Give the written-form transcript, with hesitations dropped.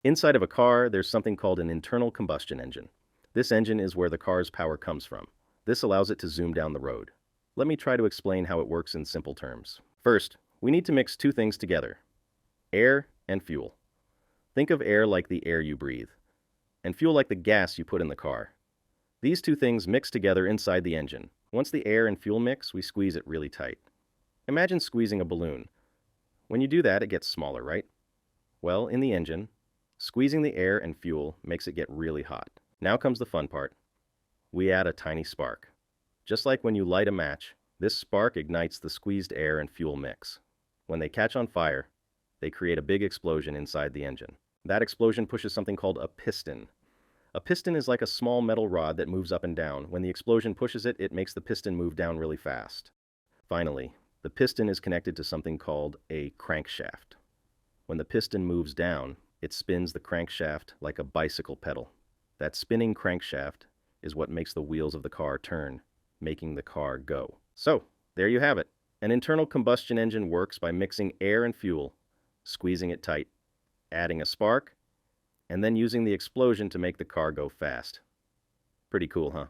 Inside of a car, there's something called an internal combustion engine. This engine is where the car's power comes from. This allows it to zoom down the road. Let me try to explain how it works in simple terms. First, we need to mix two things together: air and fuel. Think of air like the air you breathe, and fuel like the gas you put in the car. These two things mix together inside the engine. Once the air and fuel mix, we squeeze it really tight. Imagine squeezing a balloon. When you do that, it gets smaller, right? Well, in the engine, squeezing the air and fuel makes it get really hot. Now comes the fun part. We add a tiny spark. Just like when you light a match, this spark ignites the squeezed air and fuel mix. When they catch on fire, they create a big explosion inside the engine. That explosion pushes something called a piston. A piston is like a small metal rod that moves up and down. When the explosion pushes it, it makes the piston move down really fast. Finally, the piston is connected to something called a crankshaft. When the piston moves down, it spins the crankshaft like a bicycle pedal. That spinning crankshaft is what makes the wheels of the car turn, making the car go. So, there you have it. An internal combustion engine works by mixing air and fuel, squeezing it tight, adding a spark, and then using the explosion to make the car go fast. Pretty cool, huh?